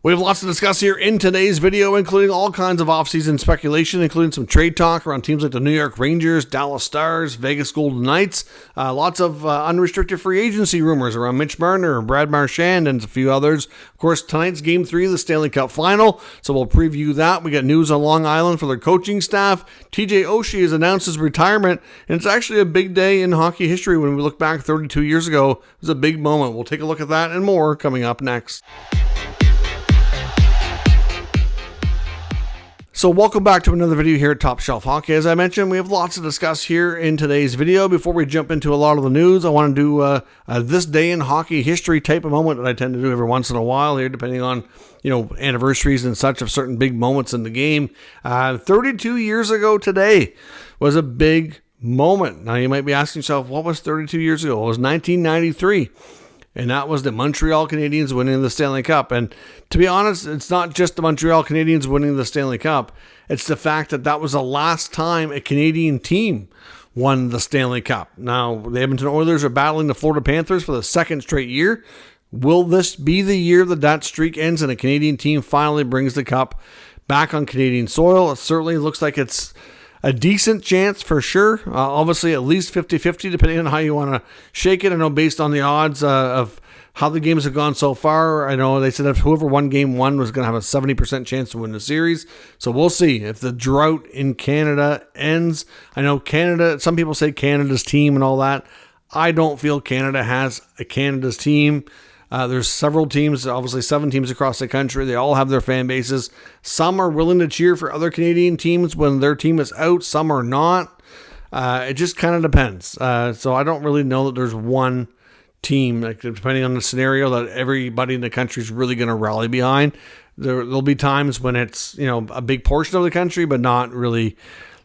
We have lots to discuss here in today's video, including all kinds of offseason speculation, including some trade talk around teams like the New York Rangers, Dallas Stars, Vegas Golden Knights, lots of unrestricted free agency rumors around Mitch Marner, Brad Marchand, and a few others. Of course, tonight's Game 3 of the Stanley Cup Final, so we'll preview that. We got news on Long Island for their coaching staff. TJ Oshie has announced his retirement, and it's actually a big day in hockey history when we look back 32 years ago. It was a big moment. We'll take a look at that and more coming up next. So welcome back to another video here at Top Shelf Hockey. As I mentioned, we have lots to discuss here in today's video. Before we jump into a lot of the news, I want to do this day in hockey history type of moment that I tend to do every once in a while here, depending on, anniversaries and such of certain big moments in the game. 32 years ago today was a big moment. Now you might be asking yourself, what was 32 years ago? It was 1993. And that was the Montreal Canadiens winning the Stanley Cup. And to be honest, it's not just the Montreal Canadiens winning the Stanley Cup. It's the fact that that was the last time a Canadian team won the Stanley Cup. Now, the Edmonton Oilers are battling the Florida Panthers for the second straight year. Will this be the year that streak ends and a Canadian team finally brings the cup back on Canadian soil? It certainly looks like it's a decent chance for sure. Obviously, at least 50-50, depending on how you want to shake it. I know based on the odds of how the games have gone so far, I know they said if whoever won game one was going to have a 70% chance to win the series. So we'll see if the drought in Canada ends. I know Canada, some people say Canada's team and all that. I don't feel Canada has a Canada's team. There's several teams, obviously 7 teams across the country. They all have their fan bases. Some are willing to cheer for other Canadian teams when their team is out. Some are not. It just kind of depends. So I don't really know that there's one team, depending on the scenario, that everybody in the country is really going to rally behind. There'll be times when it's, a big portion of the country, but not really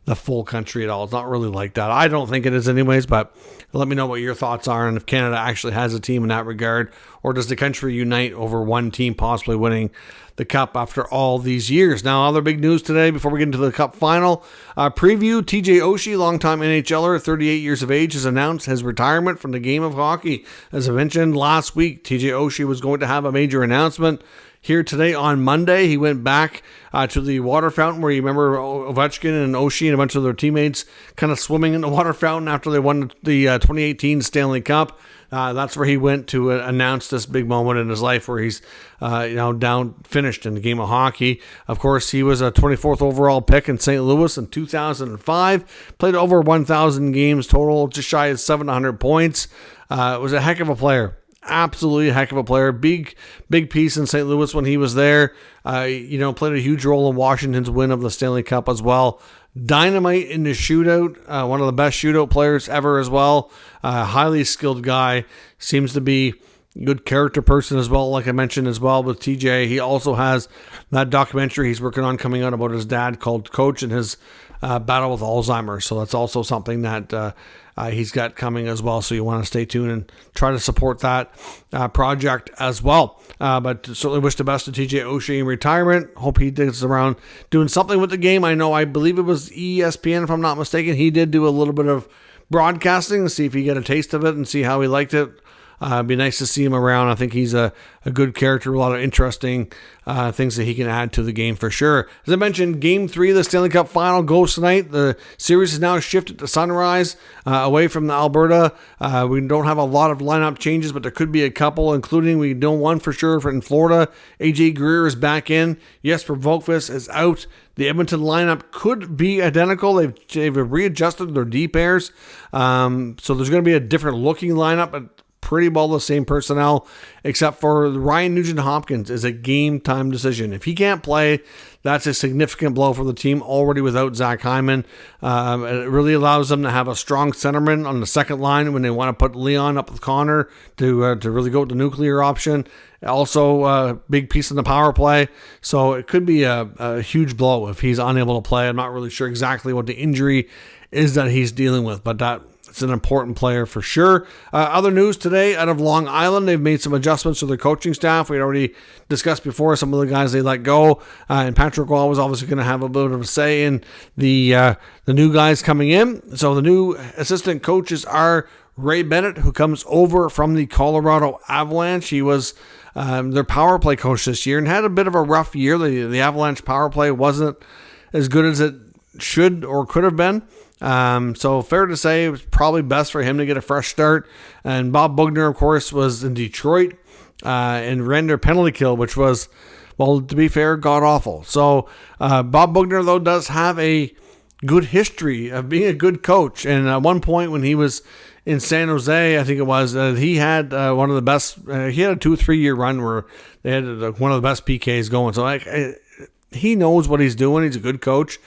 the full country at all. It's not really like that. I don't think it is anyways, but let me know what your thoughts are and if Canada actually has a team in that regard, or does the country unite over one team possibly winning the cup after all these years. Now, other big news today before we get into the cup final. Preview, TJ Oshie, longtime NHLer, 38 years of age, has announced his retirement from the game of hockey. As I mentioned last week, TJ Oshie was going to have a major announcement here today on Monday. He went back to the water fountain where you remember Ovechkin and Oshie and a bunch of their teammates kind of swimming in the water fountain after they won the 2018 Stanley Cup. That's where he went to announce this big moment in his life where he's finished in the game of hockey. Of course, he was a 24th overall pick in St. Louis in 2005. Played over 1,000 games total, just shy of 700 points. Was a heck of a player. Absolutely a heck of a player. Big piece in St. Louis when he was there. Played a huge role in Washington's win of the Stanley Cup as well. Dynamite in the shootout. One of the best shootout players ever as well. Highly skilled guy. Seems to be a good character person as well, like I mentioned as well with TJ. He also has that documentary he's working on coming out about his dad called Coach and his battle with Alzheimer's. So that's also something that he's got coming as well. So you want to stay tuned and try to support that project as well. But certainly wish the best to TJ Oshie in retirement. Hope he digs around doing something with the game. I believe it was ESPN, if I'm not mistaken. He did do a little bit of broadcasting to see if he got a taste of it and see how he liked it. It'd be nice to see him around. I think he's a good character, a lot of interesting things that he can add to the game for sure. As I mentioned, Game 3 of the Stanley Cup Final goes tonight. The series is now shifted to Sunrise, away from the Alberta. We don't have a lot of lineup changes, but there could be a couple, including we know one for sure in Florida. AJ Greer is back in. Jesper Volkvist is out. The Edmonton lineup could be identical. They've readjusted their D pairs. So there's going to be a different looking lineup, but pretty well the same personnel, except for Ryan Nugent-Hopkins is a game-time decision. If he can't play, that's a significant blow for the team already without Zach Hyman. It really allows them to have a strong centerman on the second line when they want to put Leon up with Connor to really go with the nuclear option. Also, a big piece in the power play. So it could be a huge blow if he's unable to play. I'm not really sure exactly what the injury is that he's dealing with, but it's an important player for sure. Other news today out of Long Island, they've made some adjustments to their coaching staff. We had already discussed before some of the guys they let go, and Patrick Wall was obviously going to have a bit of a say in the new guys coming in. So the new assistant coaches are Ray Bennett, who comes over from the Colorado Avalanche. He was their power play coach this year and had a bit of a rough year. The Avalanche power play wasn't as good as it should or could have been. So fair to say it was probably best for him to get a fresh start. And Bob Boughner, of course, was in Detroit and ran their penalty kill, which was, well, to be fair, god-awful. So Bob Boughner, though, does have a good history of being a good coach. And at one point when he was in San Jose, I think it was, he had one of the best, he had a 2-3 year run where they had one of the best PKs going. So he knows what he's doing. He's a good coach.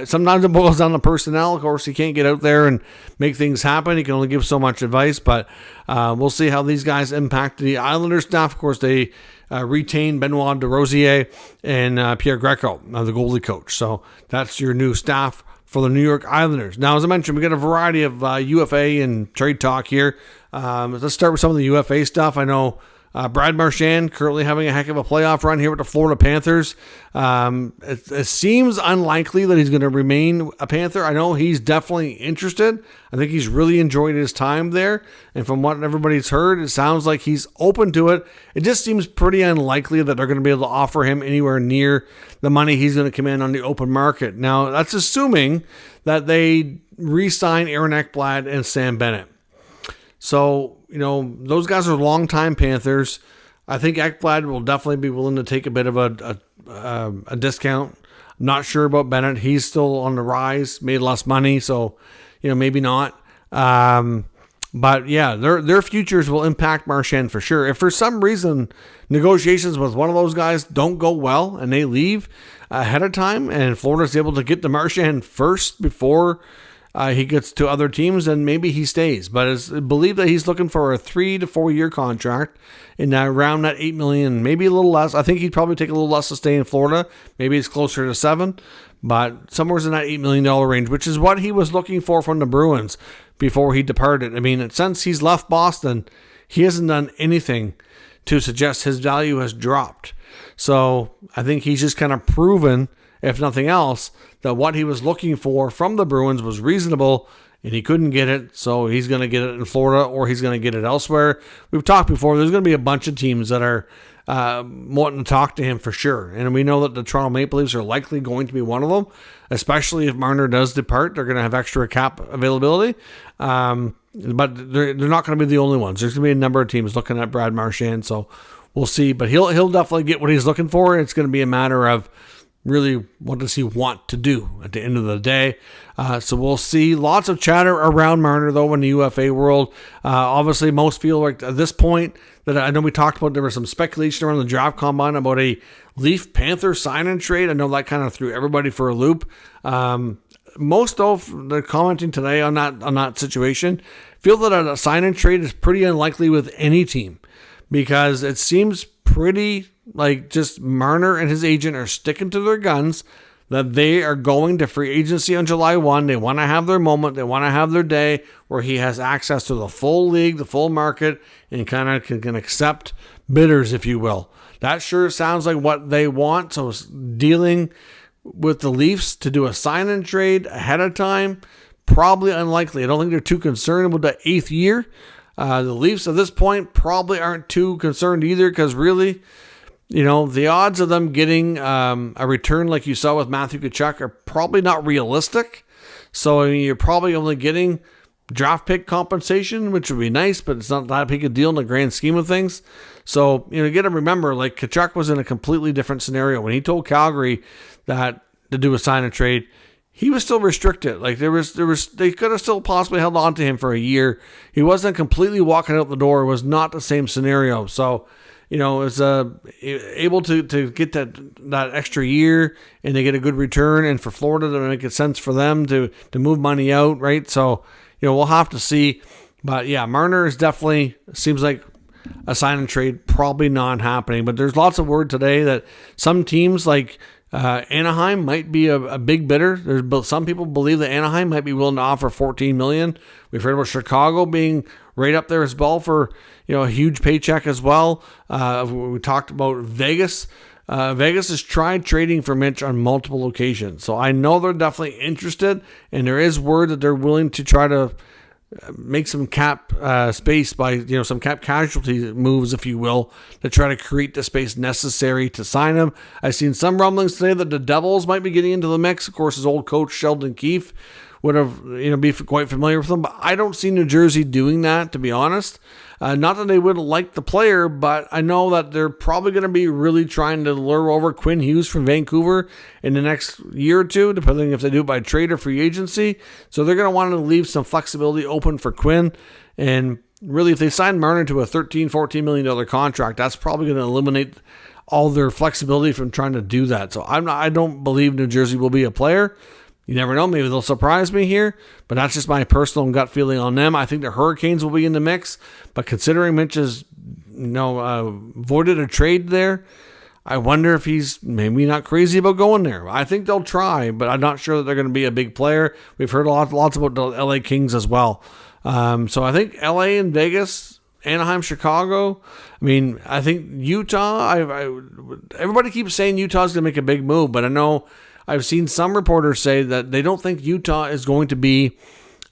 Sometimes it boils down to personnel. Of course, he can't get out there and make things happen. He can only give so much advice, but we'll see how these guys impact the Islanders staff. Of course, they retain Benoit DeRosier and Pierre Greco, the goalie coach. So that's your new staff for the New York Islanders. Now, as I mentioned, we got a variety of UFA and trade talk here. Let's start with some of the UFA stuff. I know Brad Marchand currently having a heck of a playoff run here with the Florida Panthers. It seems unlikely that he's going to remain a Panther. I know he's definitely interested. I think he's really enjoyed his time there. And from what everybody's heard, it sounds like he's open to it. It just seems pretty unlikely that they're going to be able to offer him anywhere near the money he's going to command on the open market. Now, that's assuming that they re-sign Aaron Ekblad and Sam Bennett. So, those guys are longtime Panthers. I think Ekblad will definitely be willing to take a bit of a discount. I'm not sure about Bennett. He's still on the rise, made less money, so, maybe not. But, yeah, their futures will impact Marchand for sure. If for some reason negotiations with one of those guys don't go well and they leave ahead of time and Florida's able to get to Marchand first before he gets to other teams, and maybe he stays. But it's believed that he's looking for a 3 to 4 year contract in around that $8 million, maybe a little less. I think he'd probably take a little less to stay in Florida. Maybe it's closer to 7, but somewhere in that $8 million range, which is what he was looking for from the Bruins before he departed. I mean, since he's left Boston, he hasn't done anything to suggest his value has dropped. So I think he's just kind of proven, if nothing else, that what he was looking for from the Bruins was reasonable, and he couldn't get it, so he's going to get it in Florida or he's going to get it elsewhere. We've talked before, there's going to be a bunch of teams that are wanting to talk to him for sure, and we know that the Toronto Maple Leafs are likely going to be one of them, especially if Marner does depart. They're going to have extra cap availability, but they're not going to be the only ones. There's going to be a number of teams looking at Brad Marchand, so we'll see, but he'll definitely get what he's looking for. It's going to be a matter of really, what does he want to do at the end of the day? So we'll see. Lots of chatter around Marner, though, in the UFA world. Obviously, most feel like at this point that I know we talked about, there was some speculation around the draft combine about a Leaf Panther sign and trade. I know that kind of threw everybody for a loop. Most of the commenting today on that situation feel that a sign and trade is pretty unlikely with any team, because it seems pretty like just Marner and his agent are sticking to their guns that they are going to free agency on July 1. They want to have their moment. They want to have their day where he has access to the full league, the full market, and kind of can accept bidders, if you will. That sure sounds like what they want. So dealing with the Leafs to do a sign and trade ahead of time, probably unlikely. I don't think they're too concerned with the 8th year. The Leafs at this point probably aren't too concerned either, because really, the odds of them getting a return like you saw with Matthew Tkachuk are probably not realistic. So you're probably only getting draft pick compensation, which would be nice, but it's not that big a deal in the grand scheme of things. So, you got to remember, like, Tkachuk was in a completely different scenario. When he told Calgary that to do a sign and trade, he was still restricted. Like, they could have still possibly held on to him for a year. He wasn't completely walking out the door. It was not the same scenario. So, is able to get that extra year, and they get a good return, and for Florida to make it sense for them to move money out, right? So, we'll have to see. But yeah, Marner is definitely, seems like a sign and trade probably not happening. But there's lots of word today that some teams like Anaheim might be a big bidder. Some people believe that Anaheim might be willing to offer $14 million. We've heard about Chicago being right up there as well for a huge paycheck as well. We talked about Vegas. Vegas has tried trading for Mitch on multiple occasions, so I know they're definitely interested, and there is word that they're willing to try to make some cap space by, some cap casualty moves, if you will, to try to create the space necessary to sign him. I've seen some rumblings today that the Devils might be getting into the mix. Of course, his old coach, Sheldon Keefe, would have, be quite familiar with him, but I don't see New Jersey doing that, to be honest. Not that they wouldn't like the player, but I know that they're probably going to be really trying to lure over Quinn Hughes from Vancouver in the next year or two, depending if they do it by trade or free agency. So they're going to want to leave some flexibility open for Quinn. And really, if they sign Marner to a $13-14 million contract, that's probably going to eliminate all their flexibility from trying to do that. So I don't believe New Jersey will be a player. You never know. Maybe they'll surprise me here, but that's just my personal gut feeling on them. I think the Hurricanes will be in the mix, but considering Mitch has, voided a trade there, I wonder if he's maybe not crazy about going there. I think they'll try, but I'm not sure that they're going to be a big player. We've heard lots about the LA Kings as well. So I think LA and Vegas, Anaheim, Chicago. I think Utah. Everybody keeps saying Utah's going to make a big move, but I know I've seen some reporters say that they don't think Utah is going to be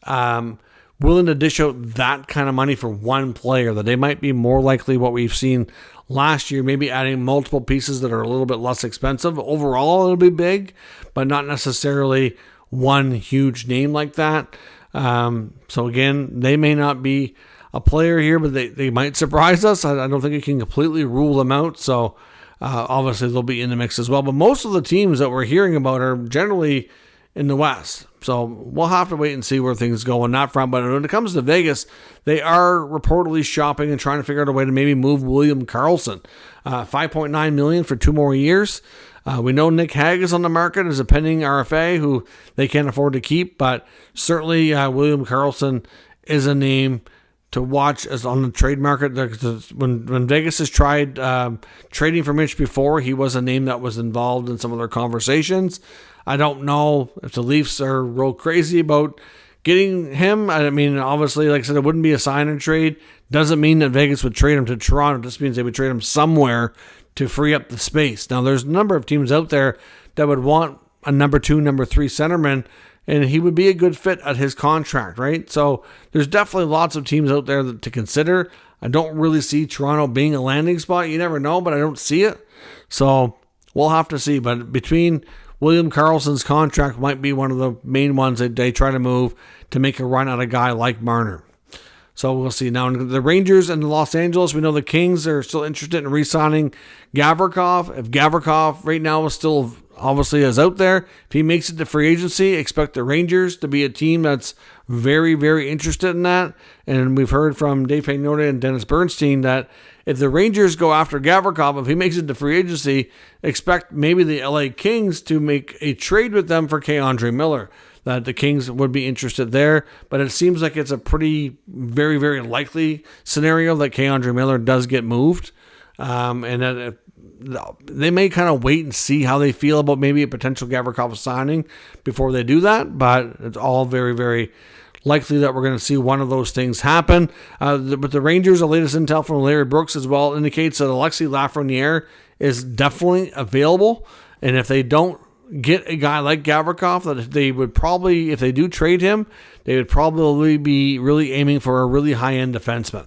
willing to dish out that kind of money for one player, that they might be more likely what we've seen last year, maybe adding multiple pieces that are a little bit less expensive. Overall, it'll be big, but not necessarily one huge name like that. So again, they may not be a player here, but they might surprise us. I don't think you can completely rule them out. So obviously, they'll be in the mix as well. But most of the teams that we're hearing about are generally in the West. So we'll have to wait and see where things go on that front. But when it comes to Vegas, they are reportedly shopping and trying to figure out a way to maybe move William Karlsson. $5.9 million for 2 more years. We know Nick Hague is on the market as a pending RFA who they can't afford to keep. But certainly William Karlsson is a name to watch as on the trade market. When Vegas has tried trading for Mitch before, he was a name that was involved in some of their conversations. I don't know if the Leafs are real crazy about getting him. Obviously, like I said, it wouldn't be a sign and trade. Doesn't mean that Vegas would trade him to Toronto. It just means they would trade him somewhere to free up the space. Now, there's a number of teams out there that would want a number 2, number 3 centerman, and he would be a good fit at his contract, right? So there's definitely lots of teams out there to consider. I don't really see Toronto being a landing spot. You never know, but I don't see it. So we'll have to see. But between William Karlsson's contract might be one of the main ones that they try to move to make a run at a guy like Marner. So we'll see. Now, the Rangers and Los Angeles, we know the Kings are still interested in re-signing Gavrikov. If Gavrikov right now is still obviously is out there, if he makes it to free agency, expect the Rangers to be a team that's very, very interested in that. And we've heard from Dave Pagnotta and Dennis Bernstein that if the Rangers go after Gavrikov, if he makes it to free agency, expect maybe the LA Kings to make a trade with them for K'Andre Miller. That the Kings would be interested there, but it seems like it's a pretty, very, very likely scenario that K'Andre Miller does get moved, and that they may kind of wait and see how they feel about maybe a potential Gavrikov signing before they do that, but it's all very, very likely that we're going to see one of those things happen. But the Rangers, the latest intel from Larry Brooks as well indicates that Alexis Lafreniere is definitely available, and if they don't get a guy like Gavrikov, that they would probably, if they do trade him, they would probably be really aiming for a really high-end defenseman.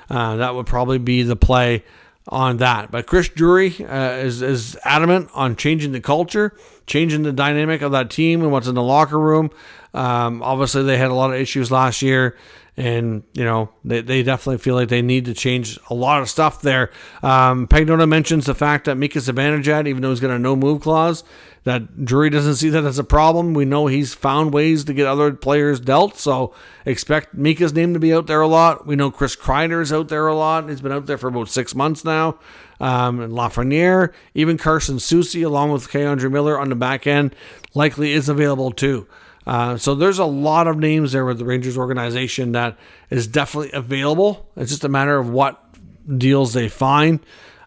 That would probably be the play on that. But Chris Drury is adamant on changing the culture, changing the dynamic of that team and what's in the locker room. Obviously, they had a lot of issues last year, and they definitely feel like they need to change a lot of stuff there. Pagnotta mentions the fact that Mika Zibanejad, even though he's got a no-move clause, that Drury doesn't see that as a problem. We know he's found ways to get other players dealt, so expect Mika's name to be out there a lot. We know Chris Kreider is out there a lot. He's been out there for about 6 months now. And Lafreniere, even Carson Soucy, along with K'Andre Miller on the back end, likely is available too. So there's a lot of names there with the Rangers organization that is definitely available. It's just a matter of what deals they find.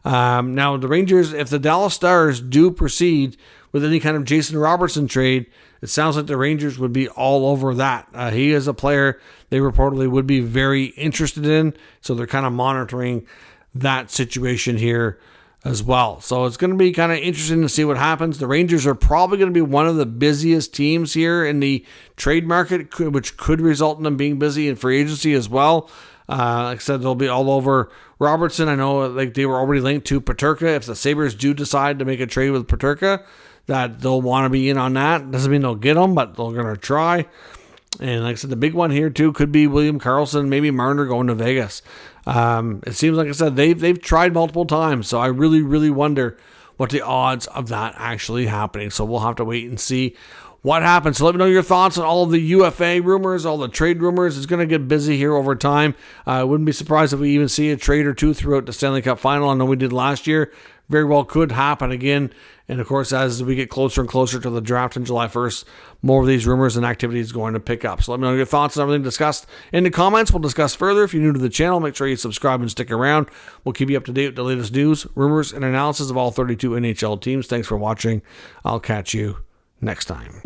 Now, the Rangers, if the Dallas Stars do proceed with any kind of Jason Robertson trade, it sounds like the Rangers would be all over that. He is a player they reportedly would be very interested in, so they're kind of monitoring that situation here as well. So it's going to be kind of interesting to see what happens. The Rangers are probably going to be one of the busiest teams here in the trade market, which could result in them being busy in free agency as well. Like I said, they'll be all over Robertson. I know like they were already linked to Peterka. If the Sabres do decide to make a trade with Peterka, that they'll want to be in on that. Doesn't mean they'll get him, but they're going to try. And like I said, the big one here too could be William Karlsson, maybe Marner going to Vegas. It seems like I said they've tried multiple times, so I really, really wonder what the odds of that actually happening. So we'll have to wait and see what happens. So let me know your thoughts on all of the UFA rumors, all the trade rumors. It's going to get busy here over time. I wouldn't be surprised if we even see a trade or two throughout the Stanley Cup final. I know we did last year. Very well could happen again. And of course, as we get closer and closer to the draft on July 1st, more of these rumors and activities going to pick up. So let me know your thoughts on everything discussed in the comments. We'll discuss further. If you're new to the channel, make sure you subscribe and stick around. We'll keep you up to date with the latest news, rumors, and analysis of all 32 NHL teams. Thanks for watching. I'll catch you next time.